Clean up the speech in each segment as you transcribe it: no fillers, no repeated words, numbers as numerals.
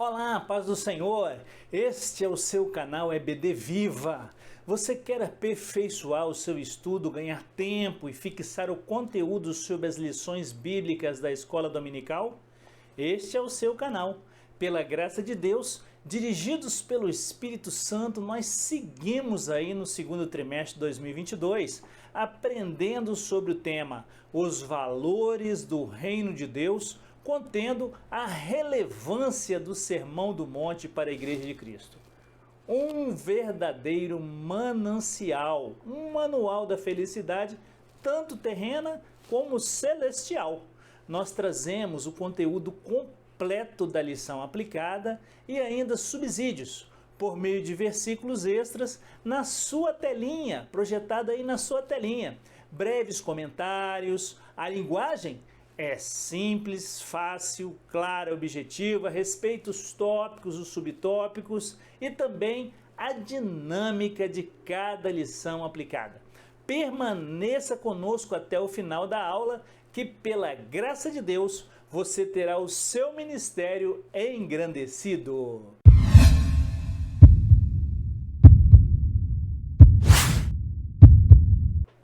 Olá, paz do Senhor! Este é o seu canal EBD Viva. Você quer aperfeiçoar o seu estudo, ganhar tempo e fixar o conteúdo sobre as lições bíblicas da escola dominical? Este é o seu canal. Pela graça de Deus, dirigidos pelo Espírito Santo, nós seguimos aí no segundo trimestre de 2022, aprendendo sobre o tema Os Valores do Reino de Deus, contendo a relevância do Sermão do Monte para a Igreja de Cristo. Um verdadeiro manancial, um manual da felicidade, tanto terrena como celestial. Nós trazemos o conteúdo completo da lição aplicada e ainda subsídios, por meio de versículos extras na sua telinha, projetada aí na sua telinha. Breves comentários, a linguagem é simples, fácil, clara, objetiva, respeita os tópicos, os subtópicos e também a dinâmica de cada lição aplicada. Permaneça conosco até o final da aula, que pela graça de Deus você terá o seu ministério engrandecido.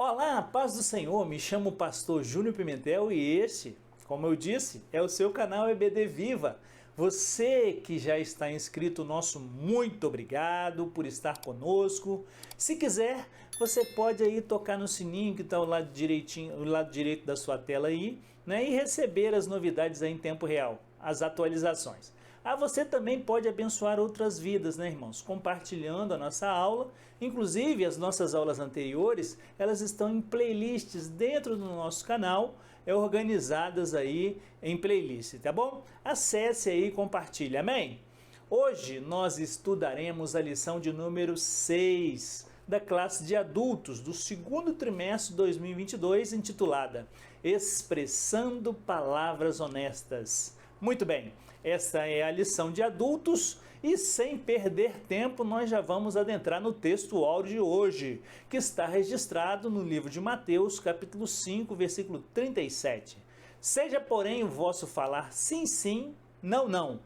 Olá, paz do Senhor, me chamo Pastor Júnior Pimentel e este, como eu disse, é o seu canal EBD Viva. Você que já está inscrito, nosso muito obrigado por estar conosco. Se quiser, você pode aí tocar no sininho que está ao lado direito da sua tela aí, né, e receber as novidades aí em tempo real, as atualizações. Você também pode abençoar outras vidas, né, irmãos? Compartilhando a nossa aula. Inclusive, as nossas aulas anteriores, elas estão em playlists dentro do nosso canal, organizadas aí em playlist, tá bom? Acesse aí e compartilhe, amém? Hoje nós estudaremos a lição de número 6 da classe de adultos do segundo trimestre de 2022, intitulada Expressando Palavras Honestas. Muito bem. Esta é a lição de adultos e, sem perder tempo, nós já vamos adentrar no texto áureo de hoje, que está registrado no livro de Mateus, capítulo 5, versículo 37. Seja, porém, o vosso falar sim, sim, não, não,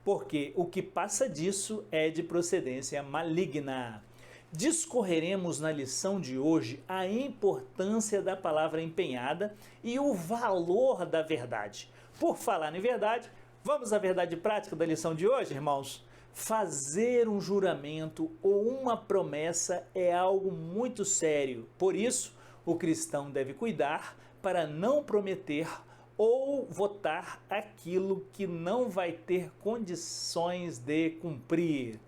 porque o que passa disso é de procedência maligna. Discorreremos na lição de hoje a importância da palavra empenhada e o valor da verdade. Por falar em verdade, vamos à verdade prática da lição de hoje, irmãos? Fazer um juramento ou uma promessa é algo muito sério. Por isso, o cristão deve cuidar para não prometer ou votar aquilo que não vai ter condições de cumprir.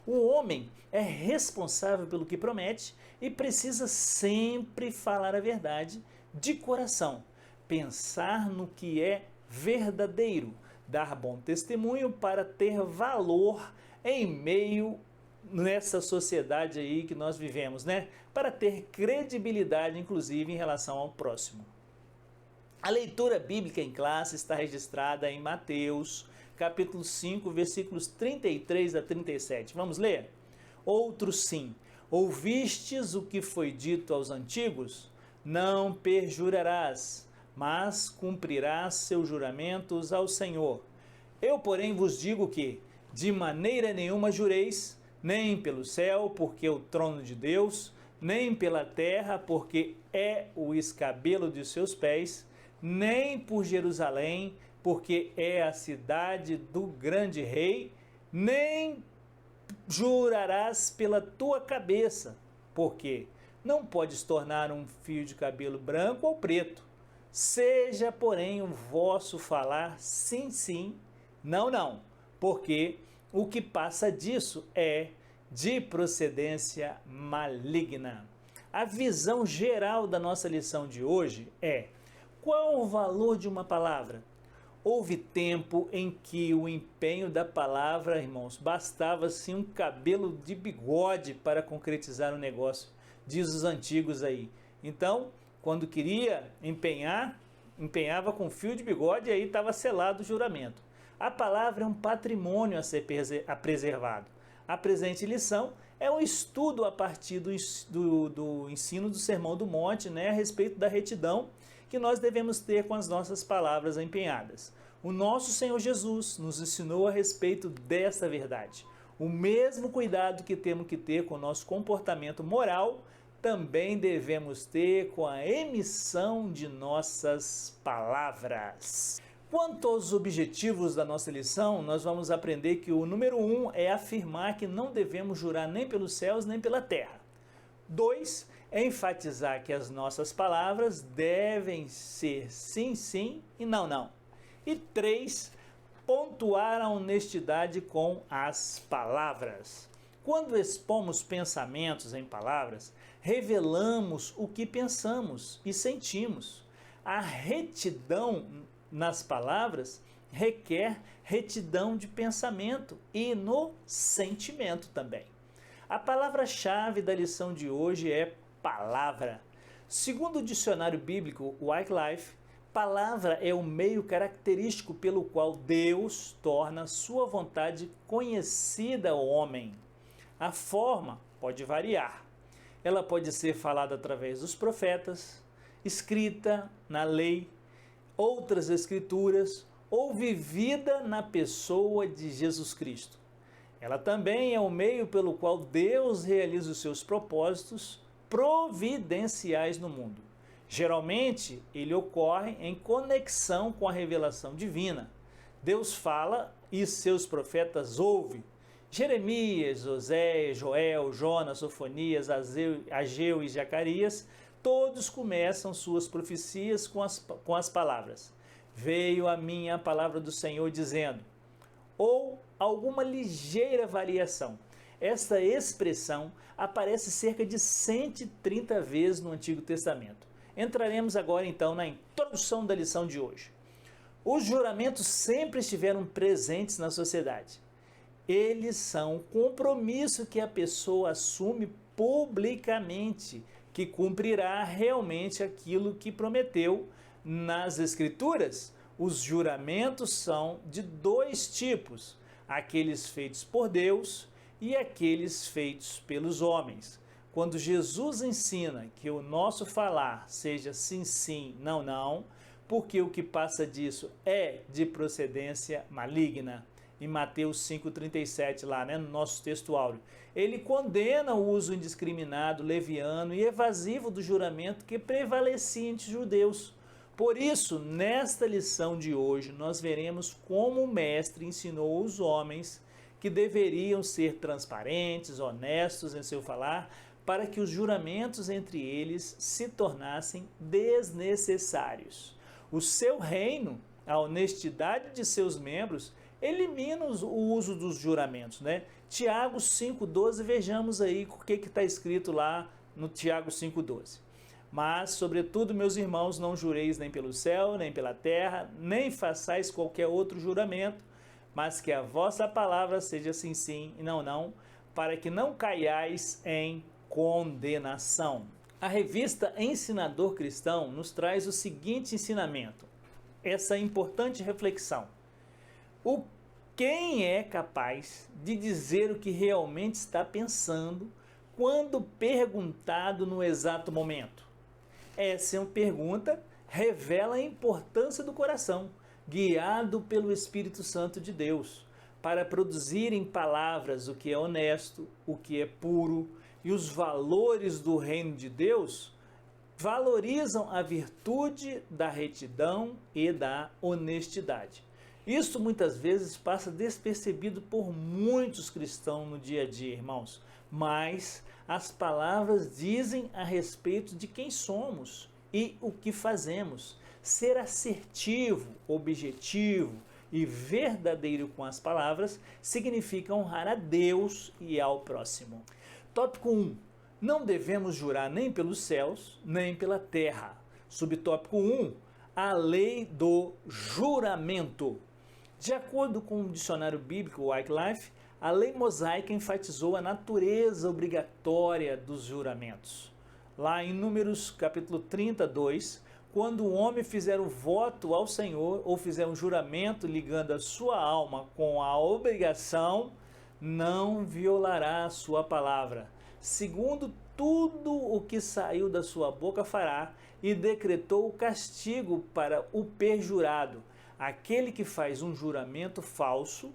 O homem é responsável pelo que promete e precisa sempre falar a verdade de coração, pensar no que é verdadeiro, dar bom testemunho para ter valor em meio nessa sociedade aí que nós vivemos, né? Para ter credibilidade, inclusive, em relação ao próximo. A leitura bíblica em classe está registrada em Mateus, capítulo 5, versículos 33 a 37. Vamos ler? Outro sim, ouvistes o que foi dito aos antigos? Não perjurarás, mas cumprirás seus juramentos ao Senhor. Eu, porém, vos digo que, de maneira nenhuma jureis, nem pelo céu, porque é o trono de Deus, nem pela terra, porque é o escabelo de seus pés, nem por Jerusalém, porque é a cidade do grande rei, nem jurarás pela tua cabeça, porque não podes tornar um fio de cabelo branco ou preto. Seja, porém, o vosso falar sim, sim, não, não, porque o que passa disso é de procedência maligna. A visão geral da nossa lição de hoje é: qual o valor de uma palavra? Houve tempo em que o empenho da palavra, irmãos, bastava sim um cabelo de bigode para concretizar o negócio, diz os antigos aí. Então, quando queria empenhava com fio de bigode e aí estava selado o juramento. A palavra é um patrimônio a ser preservado. A presente lição é um estudo a partir do ensino do Sermão do Monte, né, a respeito da retidão que nós devemos ter com as nossas palavras empenhadas. O nosso Senhor Jesus nos ensinou a respeito desta verdade. O mesmo cuidado que temos que ter com o nosso comportamento moral, também devemos ter com a emissão de nossas palavras. Quanto aos objetivos da nossa lição, nós vamos aprender que o número 1 é afirmar que não devemos jurar nem pelos céus nem pela terra. 2 é enfatizar que as nossas palavras devem ser sim, sim e não, não. E 3, pontuar a honestidade com as palavras. Quando expomos pensamentos em palavras, revelamos o que pensamos e sentimos. A retidão nas palavras requer retidão de pensamento e no sentimento também. A palavra-chave da lição de hoje é palavra. Segundo o dicionário bíblico Wycliffe, palavra é o meio característico pelo qual Deus torna sua vontade conhecida ao homem. A forma pode variar. Ela pode ser falada através dos profetas, escrita na lei, outras escrituras ou vivida na pessoa de Jesus Cristo. Ela também é o meio pelo qual Deus realiza os seus propósitos providenciais no mundo. Geralmente, ele ocorre em conexão com a revelação divina. Deus fala e seus profetas ouvem. Jeremias, Oséias, Joel, Jonas, Sofonias, Ageu e Zacarias, todos começam suas profecias com as palavras: veio a mim a palavra do Senhor dizendo, ou alguma ligeira variação. Esta expressão aparece cerca de 130 vezes no Antigo Testamento. Entraremos agora então na introdução da lição de hoje. Os juramentos sempre estiveram presentes na sociedade. Eles são um compromisso que a pessoa assume publicamente, que cumprirá realmente aquilo que prometeu. Nas Escrituras, os juramentos são de dois tipos: aqueles feitos por Deus e aqueles feitos pelos homens. Quando Jesus ensina que o nosso falar seja sim, sim, não, não, porque o que passa disso é de procedência maligna. Em Mateus 5,37, lá, no nosso texto áureo, ele condena o uso indiscriminado, leviano e evasivo do juramento que prevalecia entre os judeus. Por isso, nesta lição de hoje, nós veremos como o mestre ensinou os homens que deveriam ser transparentes, honestos em seu falar, para que os juramentos entre eles se tornassem desnecessários. O seu reino, a honestidade de seus membros, elimina o uso dos juramentos, né? Tiago 5,12, vejamos aí o que está escrito lá no Tiago 5,12. Mas, sobretudo, meus irmãos, não jureis nem pelo céu, nem pela terra, nem façais qualquer outro juramento, mas que a vossa palavra seja sim, sim e não, não, para que não caiais em condenação. A revista Ensinador Cristão nos traz o seguinte ensinamento, essa importante reflexão. Quem é capaz de dizer o que realmente está pensando quando perguntado no exato momento? Essa é uma pergunta revela a importância do coração, guiado pelo Espírito Santo de Deus, para produzir em palavras o que é honesto, o que é puro, e os valores do reino de Deus valorizam a virtude da retidão e da honestidade. Isso muitas vezes passa despercebido por muitos cristãos no dia a dia, irmãos, mas as palavras dizem a respeito de quem somos e o que fazemos. Ser assertivo, objetivo e verdadeiro com as palavras significa honrar a Deus e ao próximo. Tópico 1. Não devemos jurar nem pelos céus, nem pela terra. Subtópico 1. A lei do juramento. De acordo com o dicionário bíblico Wycliffe, a lei mosaica enfatizou a natureza obrigatória dos juramentos. Lá em Números capítulo 32, quando o homem fizer o voto ao Senhor ou fizer um juramento ligando a sua alma com a obrigação, não violará a sua palavra. Segundo tudo o que saiu da sua boca fará, e decretou o castigo para o perjurado. aquele que faz um juramento falso,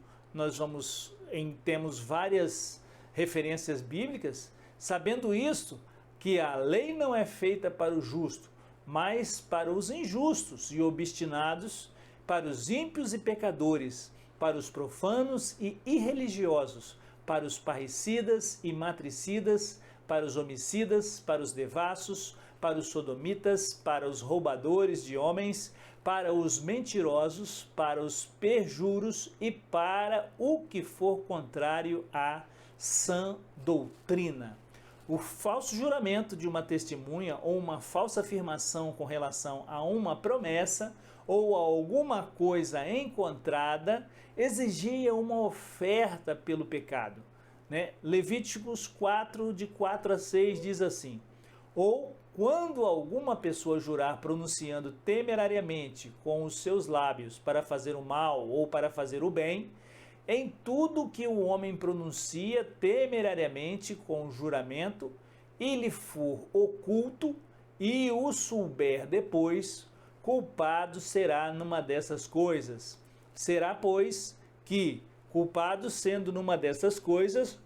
temos várias referências bíblicas, sabendo isto, que a lei não é feita para o justo, mas para os injustos e obstinados, para os ímpios e pecadores, para os profanos e irreligiosos, para os parricidas e matricidas, para os homicidas, para os devassos, para os sodomitas, para os roubadores de homens, para os mentirosos, para os perjuros e para o que for contrário à sã doutrina. O falso juramento de uma testemunha ou uma falsa afirmação com relação a uma promessa ou a alguma coisa encontrada exigia uma oferta pelo pecado. Levíticos 4, de 4 a 6 diz assim: ou quando alguma pessoa jurar pronunciando temerariamente com os seus lábios para fazer o mal ou para fazer o bem, em tudo que o homem pronuncia temerariamente com juramento e lhe for oculto e o souber depois, culpado será numa dessas coisas. Será, pois, que, culpado sendo numa dessas coisas,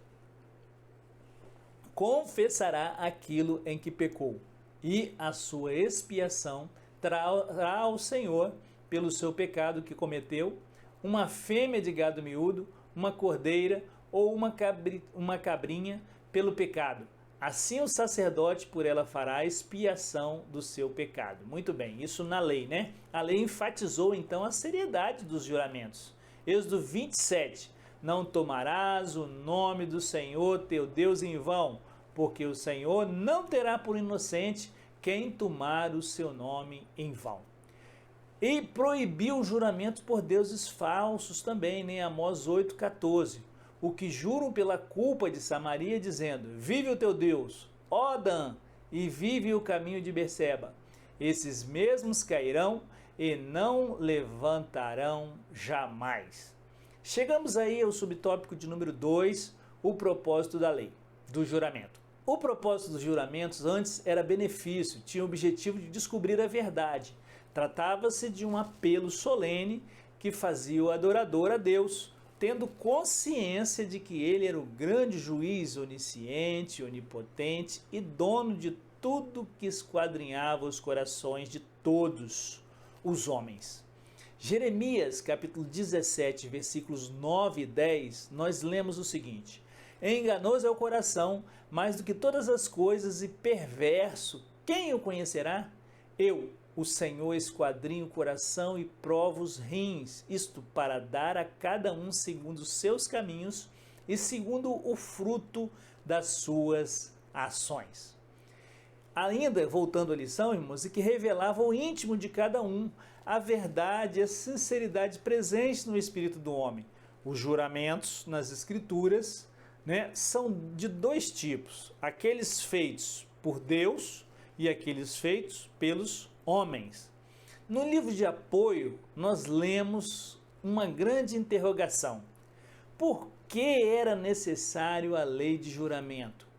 confessará aquilo em que pecou, e a sua expiação trará ao Senhor pelo seu pecado que cometeu, uma fêmea de gado miúdo, uma cordeira ou uma cabrinha pelo pecado. Assim o sacerdote por ela fará expiação do seu pecado. Muito bem, isso na lei, né? A lei enfatizou então a seriedade dos juramentos. Êxodo 27, não tomarás o nome do Senhor teu Deus em vão, porque o Senhor não terá por inocente quem tomar o seu nome em vão. E proibiu juramentos por deuses falsos também, em Amós 8,14. O que juram pela culpa de Samaria, dizendo: vive o teu Deus, ó Dan, e vive o caminho de Berseba. Esses mesmos cairão e não levantarão jamais. Chegamos aí ao subtópico de número 2, o propósito da lei, do juramento. O propósito dos juramentos antes era benefício, tinha o objetivo de descobrir a verdade. Tratava-se de um apelo solene que fazia o adorador a Deus, tendo consciência de que ele era o grande juiz onisciente, onipotente e dono de tudo que esquadrinhava os corações de todos os homens. Jeremias, capítulo 17, versículos 9 e 10, nós lemos o seguinte: enganoso é o coração, mais do que todas as coisas, e perverso, quem o conhecerá? Eu, o Senhor, esquadrinho o coração e provo os rins, isto para dar a cada um segundo os seus caminhos e segundo o fruto das suas ações. Ainda, voltando à lição, irmãos, e que revelava o íntimo de cada um, a verdade e a sinceridade presentes no espírito do homem. Os juramentos nas Escrituras, são de dois tipos: aqueles feitos por Deus e aqueles feitos pelos homens. No livro de apoio, nós lemos uma grande interrogação: por que era necessário a lei de juramento?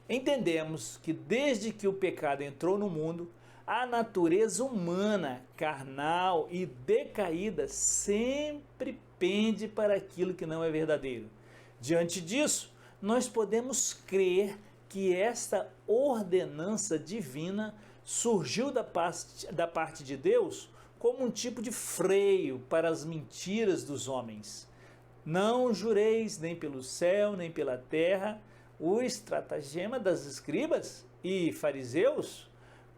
Entendemos que desde que o pecado entrou no mundo, a natureza humana, carnal e decaída, sempre pende para aquilo que não é verdadeiro. Diante disso, nós podemos crer que esta ordenança divina surgiu da parte de Deus como um tipo de freio para as mentiras dos homens. Não jureis nem pelo céu, nem pela terra. O estratagema das escribas e fariseus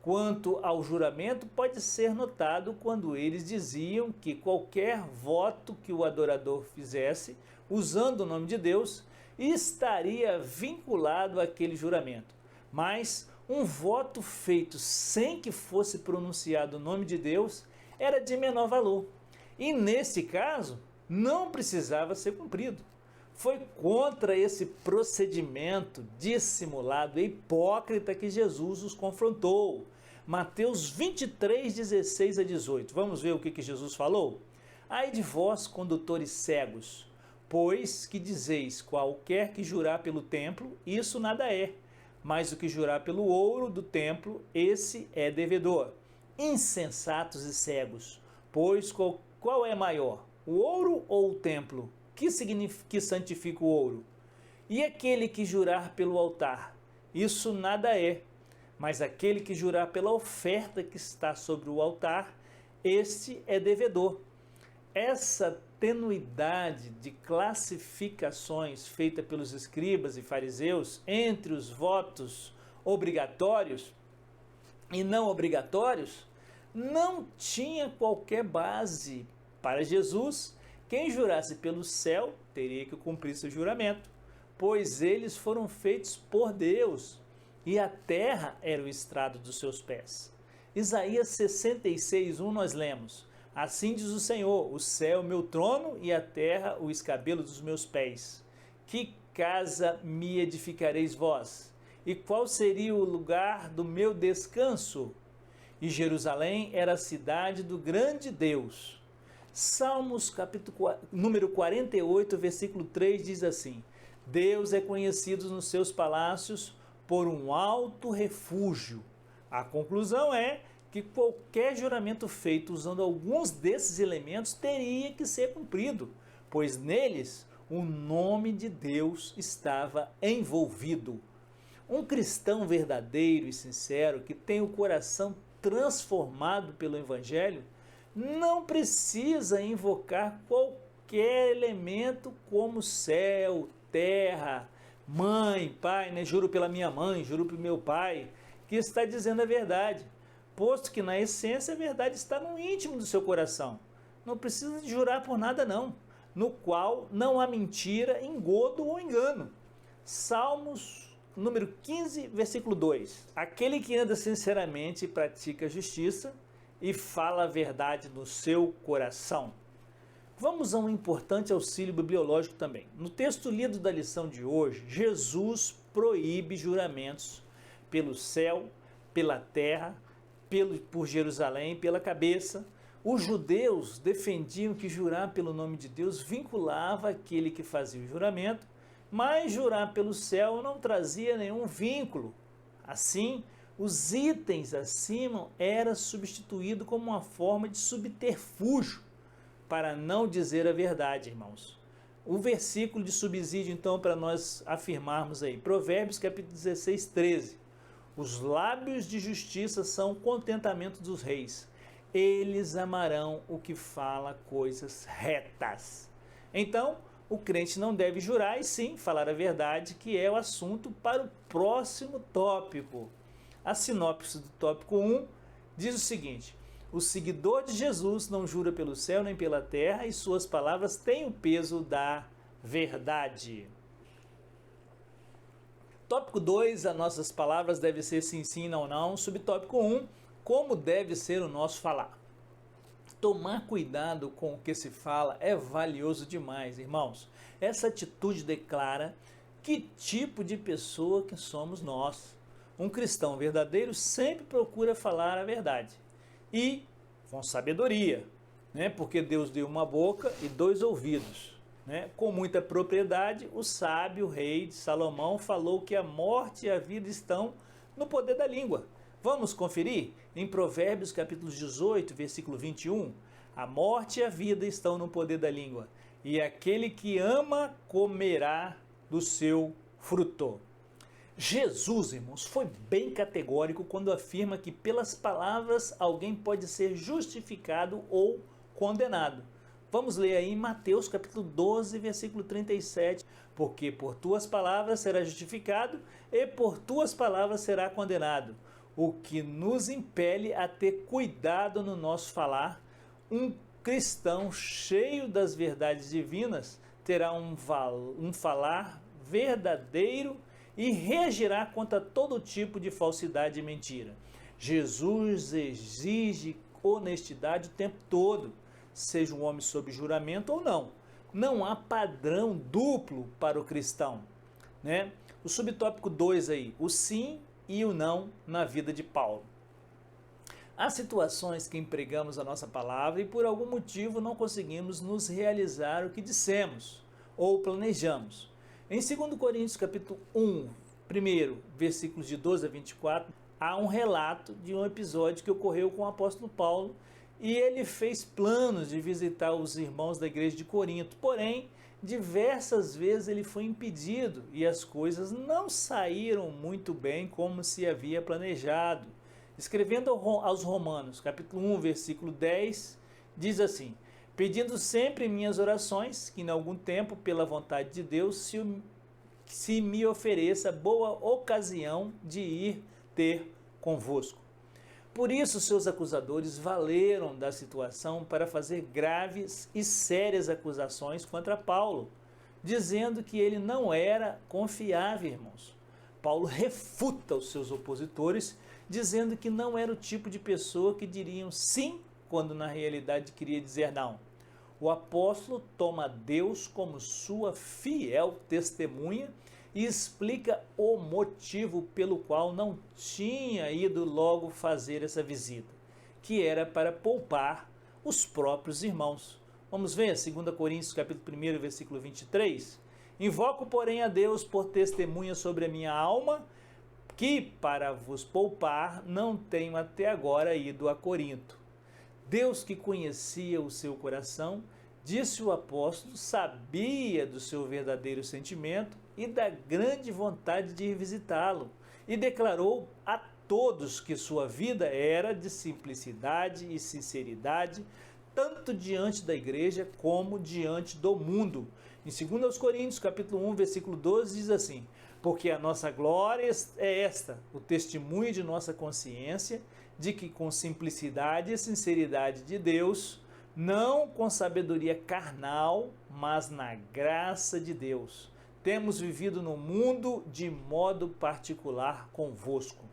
quanto ao juramento pode ser notado quando eles diziam que qualquer voto que o adorador fizesse, usando o nome de Deus, estaria vinculado àquele juramento. Mas um voto feito sem que fosse pronunciado o nome de Deus era de menor valor. E nesse caso, não precisava ser cumprido. Foi contra esse procedimento dissimulado e hipócrita que Jesus os confrontou. Mateus 23, 16 a 18. Vamos ver o que Jesus falou? Ai de vós, condutores cegos, pois que dizeis: qualquer que jurar pelo templo, isso nada é, mas o que jurar pelo ouro do templo, esse é devedor. Insensatos e cegos, pois Qual é maior, o ouro ou o templo? Que santifica o ouro? E aquele que jurar pelo altar? Isso nada é, mas aquele que jurar pela oferta que está sobre o altar, este é devedor. Essa tenuidade de classificações feita pelos escribas e fariseus entre os votos obrigatórios e não obrigatórios não tinha qualquer base para Jesus. Quem jurasse pelo céu teria que cumprir seu juramento, pois eles foram feitos por Deus e a terra era o estrado dos seus pés. Isaías 66:1 nós lemos: assim diz o Senhor, o céu é o meu trono e a terra o escabelo dos meus pés. Que casa me edificareis vós? E qual seria o lugar do meu descanso? E Jerusalém era a cidade do grande Deus. Salmos número 48, versículo 3 diz assim: Deus é conhecido nos seus palácios por um alto refúgio. A conclusão é que qualquer juramento feito usando alguns desses elementos teria que ser cumprido, pois neles o nome de Deus estava envolvido. Um cristão verdadeiro e sincero, que tem o coração transformado pelo Evangelho, não precisa invocar qualquer elemento como céu, terra, mãe, pai, né? Juro pela minha mãe, juro pelo meu pai, que está dizendo a verdade, posto que na essência a verdade está no íntimo do seu coração. Não precisa de jurar por nada não, no qual não há mentira, engodo ou engano. Salmos número 15, versículo 2. Aquele que anda sinceramente e pratica a justiça e fala a verdade no seu coração. Vamos a um importante auxílio bibliológico também. No texto lido da lição de hoje, Jesus proíbe juramentos pelo céu, pela terra, por Jerusalém, pela cabeça. Os judeus defendiam que jurar pelo nome de Deus vinculava aquele que fazia o juramento, mas jurar pelo céu não trazia nenhum vínculo. Assim, os itens acima eram substituídos como uma forma de subterfúgio, para não dizer a verdade, irmãos. O versículo de subsídio, então, para nós afirmarmos aí, Provérbios capítulo 16, 13. Os lábios de justiça são o contentamento dos reis. Eles amarão o que fala coisas retas. Então, o crente não deve jurar e sim falar a verdade, que é o assunto para o próximo tópico. A sinopse do tópico 1 diz o seguinte: o seguidor de Jesus não jura pelo céu nem pela terra e suas palavras têm o peso da verdade. Tópico 2, as nossas palavras devem ser sim, sim, não, não. Subtópico 1, como deve ser o nosso falar. Tomar cuidado com o que se fala é valioso demais, irmãos. Essa atitude declara que tipo de pessoa que somos nós. Um cristão verdadeiro sempre procura falar a verdade e com sabedoria, né? Porque Deus deu uma boca e 2 ouvidos. Né? Com muita propriedade, o sábio rei de Salomão falou que a morte e a vida estão no poder da língua. Vamos conferir? Em Provérbios capítulo 18, versículo 21, a morte e a vida estão no poder da língua, e aquele que ama comerá do seu fruto. Jesus, irmãos, foi bem categórico quando afirma que pelas palavras alguém pode ser justificado ou condenado. Vamos ler aí em Mateus capítulo 12, versículo 37. Porque por tuas palavras será justificado e por tuas palavras será condenado. O que nos impele a ter cuidado no nosso falar. Um cristão cheio das verdades divinas terá um falar verdadeiro e reagirá contra todo tipo de falsidade e mentira. Jesus exige honestidade o tempo todo, seja um homem sob juramento ou não. Não há padrão duplo para o cristão, né? O subtópico 2 aí, o sim e o não na vida de Paulo. Há situações que empregamos a nossa palavra e por algum motivo não conseguimos nos realizar o que dissemos ou planejamos. Em 2 Coríntios capítulo 1, versículos de 12 a 24, há um relato de um episódio que ocorreu com o apóstolo Paulo, e ele fez planos de visitar os irmãos da igreja de Corinto. Porém, diversas vezes ele foi impedido e as coisas não saíram muito bem como se havia planejado. Escrevendo aos Romanos, capítulo 1, versículo 10, diz assim: pedindo sempre em minhas orações, que em algum tempo, pela vontade de Deus, se me ofereça boa ocasião de ir ter convosco. Por isso, seus acusadores valeram da situação para fazer graves e sérias acusações contra Paulo, dizendo que ele não era confiável, irmãos. Paulo refuta os seus opositores, dizendo que não era o tipo de pessoa que diriam sim, quando na realidade queria dizer não. O apóstolo toma Deus como sua fiel testemunha e explica o motivo pelo qual não tinha ido logo fazer essa visita, que era para poupar os próprios irmãos. Vamos ver 2 Coríntios capítulo 1, versículo 23? Invoco, porém, a Deus por testemunha sobre a minha alma, que para vos poupar não tenho até agora ido a Corinto. Deus, que conhecia o seu coração, disse o apóstolo, sabia do seu verdadeiro sentimento e da grande vontade de ir visitá-lo, e declarou a todos que sua vida era de simplicidade e sinceridade, tanto diante da igreja como diante do mundo. Em 2 Coríntios, capítulo 1, versículo 12, diz assim: porque a nossa glória é esta, o testemunho de nossa consciência, de que com simplicidade e sinceridade de Deus, não com sabedoria carnal, mas na graça de Deus, temos vivido no mundo de modo particular convosco.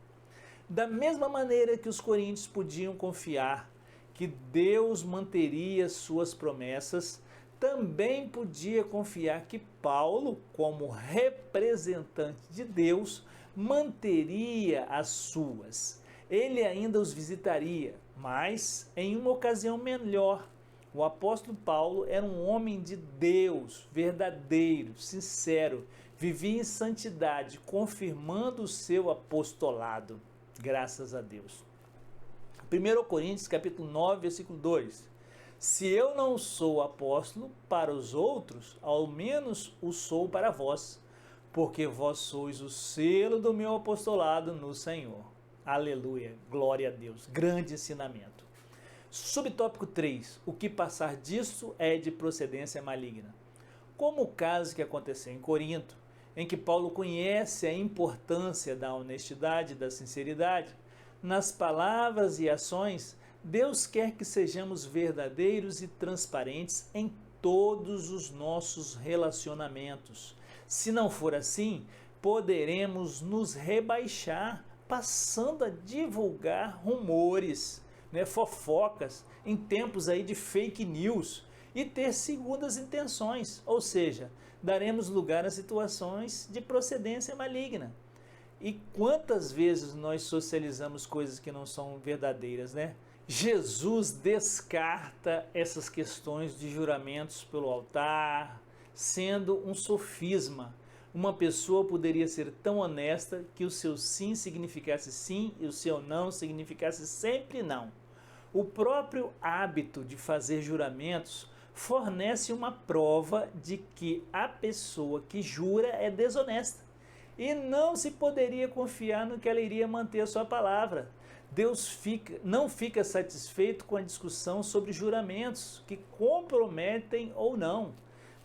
Da mesma maneira que os coríntios podiam confiar que Deus manteria suas promessas, também podia confiar que Paulo, como representante de Deus, manteria as suas. Ele ainda os visitaria, mas em uma ocasião melhor. O apóstolo Paulo era um homem de Deus, verdadeiro, sincero, vivia em santidade, confirmando o seu apostolado. Graças a Deus. 1 Coríntios capítulo 9, versículo 2. Se eu não sou apóstolo para os outros, ao menos o sou para vós, porque vós sois o selo do meu apostolado no Senhor. Aleluia, glória a Deus, grande ensinamento. Subtópico 3, o que passar disso é de procedência maligna. Como o caso que aconteceu em Corinto, em que Paulo conhece a importância da honestidade e da sinceridade, nas palavras e ações, Deus quer que sejamos verdadeiros e transparentes em todos os nossos relacionamentos. Se não for assim, poderemos nos rebaixar, passando a divulgar rumores, fofocas, em tempos aí de fake news, e ter segundas intenções, ou seja, daremos lugar a situações de procedência maligna. E quantas vezes nós socializamos coisas que não são verdadeiras, Jesus descarta essas questões de juramentos pelo altar, sendo um sofisma. Uma pessoa poderia ser tão honesta que o seu sim significasse sim e o seu não significasse sempre não. O próprio hábito de fazer juramentos fornece uma prova de que a pessoa que jura é desonesta e não se poderia confiar no que ela iria manter a sua palavra. Deus não fica satisfeito com a discussão sobre juramentos que comprometem ou não.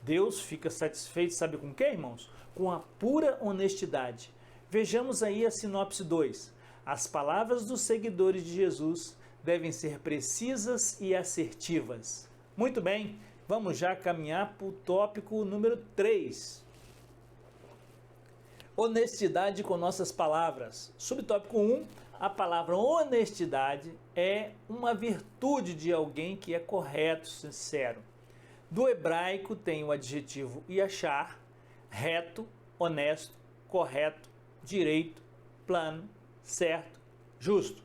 Deus fica satisfeito, sabe com o que, irmãos? Com a pura honestidade. Vejamos aí a sinopse 2. As palavras dos seguidores de Jesus devem ser precisas e assertivas. Muito bem, vamos já caminhar para o tópico número 3. Honestidade com nossas palavras. Subtópico 1, a palavra honestidade é uma virtude de alguém que é correto, sincero. Do hebraico tem o adjetivo yashar, reto, honesto, correto, direito, plano, certo, justo.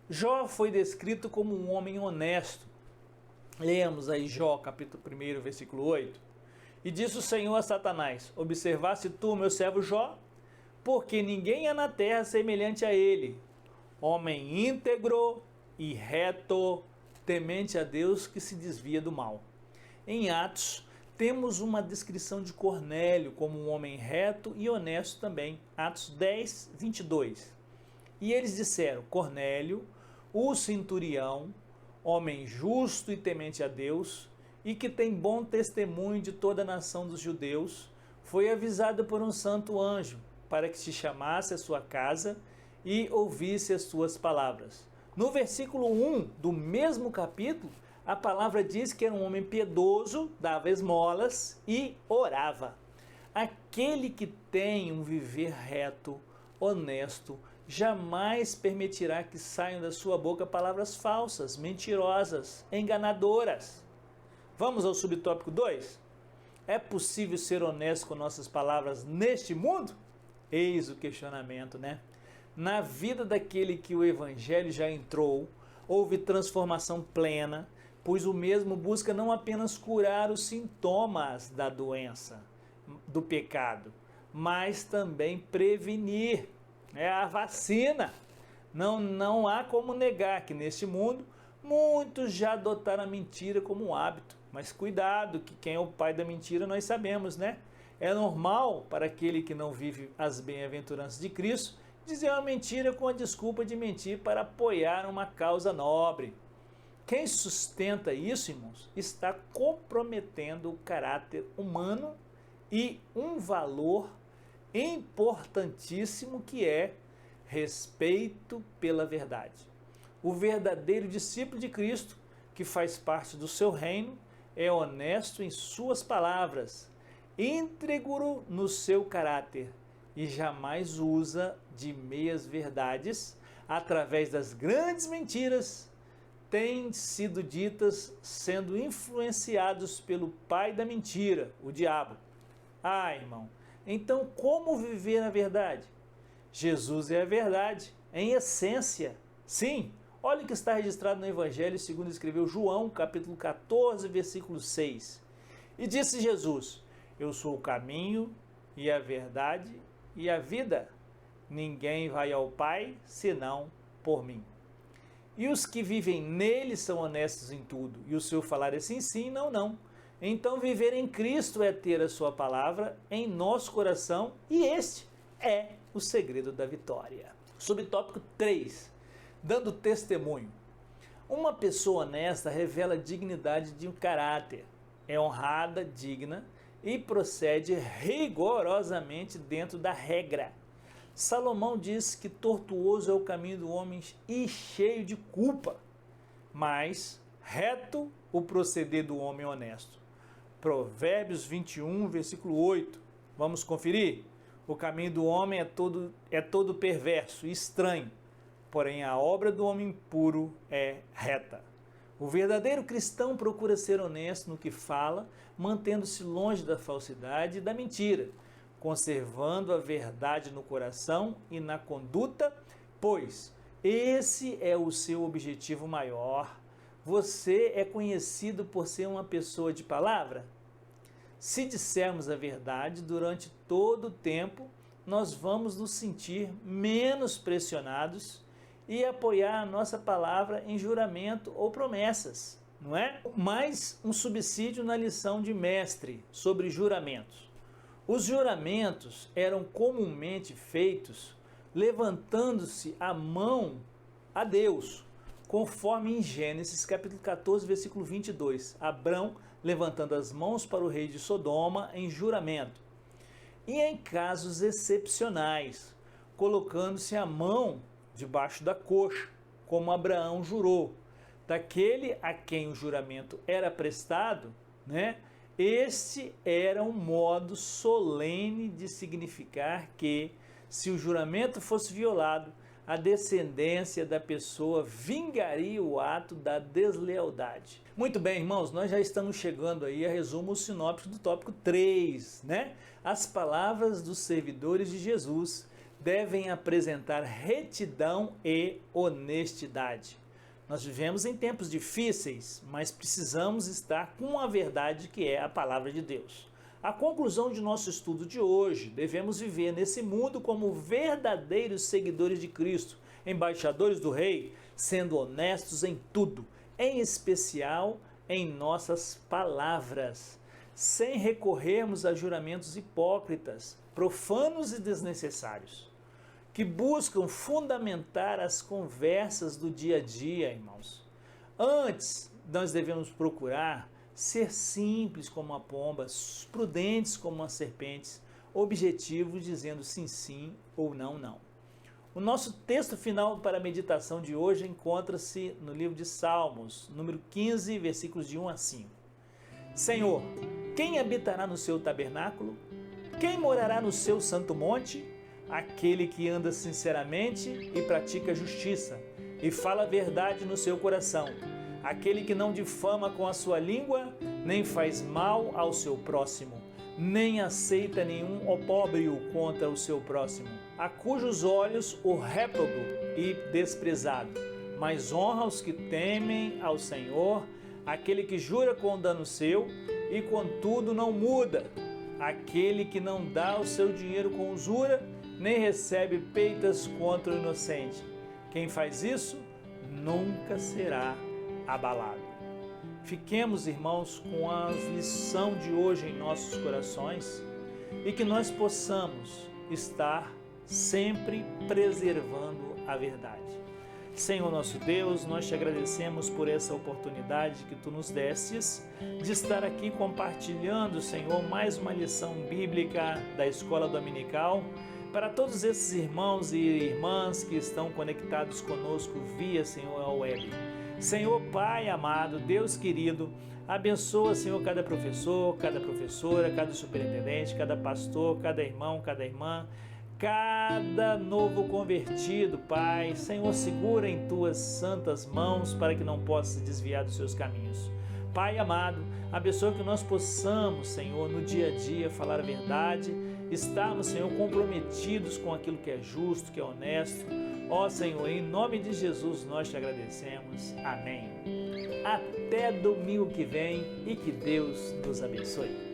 Jó foi descrito como um homem honesto. Leamos aí Jó, capítulo 1, versículo 8. E disse o Senhor a Satanás: observaste tu, meu servo Jó? Porque ninguém há na terra semelhante a ele, homem íntegro e reto temente a Deus que se desvia do mal. Em Atos, temos uma descrição de Cornélio como um homem reto e honesto também. Atos 10, 22. E eles disseram: Cornélio, o centurião, homem justo e temente a Deus, e que tem bom testemunho de toda a nação dos judeus, foi avisado por um santo anjo para que te chamasse à sua casa e ouvisse as suas palavras. No versículo 1 do mesmo capítulo, a palavra diz que era um homem piedoso, dava esmolas e orava. Aquele que tem um viver reto, honesto, jamais permitirá que saiam da sua boca palavras falsas, mentirosas, enganadoras. Vamos ao subtópico 2? É possível ser honesto com nossas palavras neste mundo? Eis o questionamento, né? Na vida daquele que o evangelho já entrou, houve transformação plena, pois o mesmo busca não apenas curar os sintomas da doença, do pecado, mas também prevenir. É a vacina. Não há como negar que neste mundo muitos já adotaram a mentira como um hábito. Mas cuidado, que quem é o pai da mentira nós sabemos, né? É normal para aquele que não vive as bem-aventuranças de Cristo dizer uma mentira com a desculpa de mentir para apoiar uma causa nobre. Quem sustenta isso, irmãos, está comprometendo o caráter humano e um valor importantíssimo que é respeito pela verdade. O verdadeiro discípulo de Cristo, que faz parte do seu reino, é honesto em suas palavras, íntegro no seu caráter e jamais usa de meias verdades através das grandes mentiras têm sido ditas, sendo influenciados pelo pai da mentira, o diabo. Ah, irmão, então como viver a verdade? Jesus é a verdade, em essência. Sim, olha o que está registrado no Evangelho segundo escreveu João, capítulo 14, versículo 6. E disse Jesus: eu sou o caminho e a verdade e a vida. Ninguém vai ao Pai senão por mim. E os que vivem nele são honestos em tudo, e o seu falar é sim, sim, não, não. Então viver em Cristo é ter a sua palavra em nosso coração, e este é o segredo da vitória. Subtópico 3. Dando testemunho. Uma pessoa honesta revela dignidade de um caráter, é honrada, digna e procede rigorosamente dentro da regra. Salomão diz que tortuoso é o caminho do homem e cheio de culpa, mas reto o proceder do homem honesto. Provérbios 21, versículo 8. Vamos conferir? O caminho do homem é todo perverso e estranho, porém a obra do homem puro é reta. O verdadeiro cristão procura ser honesto no que fala, mantendo-se longe da falsidade e da mentira, conservando a verdade no coração e na conduta, pois esse é o seu objetivo maior. Você é conhecido por ser uma pessoa de palavra? Se dissermos a verdade durante todo o tempo, nós vamos nos sentir menos pressionados e apoiar a nossa palavra em juramento ou promessas, não é? Mais um subsídio na lição de mestre sobre juramentos. Os juramentos eram comumente feitos levantando-se a mão a Deus, conforme em Gênesis capítulo 14, versículo 22, Abrão levantando as mãos para o rei de Sodoma em juramento. E em casos excepcionais, colocando-se a mão debaixo da coxa, como Abraão jurou, daquele a quem o juramento era prestado, né? Este era um modo solene de significar que, se o juramento fosse violado, a descendência da pessoa vingaria o ato da deslealdade. Muito bem, irmãos, nós já estamos chegando aí a resumo sinóptico do tópico 3, né? As palavras dos servidores de Jesus devem apresentar retidão e honestidade. Nós vivemos em tempos difíceis, mas precisamos estar com a verdade que é a palavra de Deus. A conclusão de nosso estudo de hoje: devemos viver nesse mundo como verdadeiros seguidores de Cristo, embaixadores do Rei, sendo honestos em tudo, em especial em nossas palavras, sem recorrermos a juramentos hipócritas, profanos e desnecessários, que buscam fundamentar as conversas do dia a dia, irmãos. Antes, nós devemos procurar ser simples como a pomba, prudentes como as serpentes, objetivos dizendo sim, sim ou não, não. O nosso texto final para a meditação de hoje encontra-se no livro de Salmos, número 15, versículos de 1 a 5. Senhor, quem habitará no seu tabernáculo? Quem morará no seu santo monte? Aquele que anda sinceramente e pratica justiça, e fala a verdade no seu coração. Aquele que não difama com a sua língua, nem faz mal ao seu próximo, nem aceita nenhum opróbrio contra o seu próximo, a cujos olhos o réprobo e desprezado, mas honra os que temem ao Senhor, aquele que jura com dano seu e contudo não muda, aquele que não dá o seu dinheiro com usura, nem recebe peitas contra o inocente. Quem faz isso nunca será abalado. Fiquemos, irmãos, com a lição de hoje em nossos corações e que nós possamos estar sempre preservando a verdade. Senhor nosso Deus, nós te agradecemos por essa oportunidade que tu nos destes de estar aqui compartilhando, Senhor, mais uma lição bíblica da Escola Dominical para todos esses irmãos e irmãs que estão conectados conosco via, Senhor, a web. Senhor Pai amado, Deus querido, abençoa, Senhor, cada professor, cada professora, cada superintendente, cada pastor, cada irmão, cada irmã, cada novo convertido, Pai. Senhor, segura em tuas santas mãos para que não possa se desviar dos seus caminhos. Pai amado, abençoa que nós possamos, Senhor, no dia a dia falar a verdade, estarmos, Senhor, comprometidos com aquilo que é justo, que é honesto. Ó Senhor, em nome de Jesus nós te agradecemos. Amém. Até domingo que vem e que Deus nos abençoe.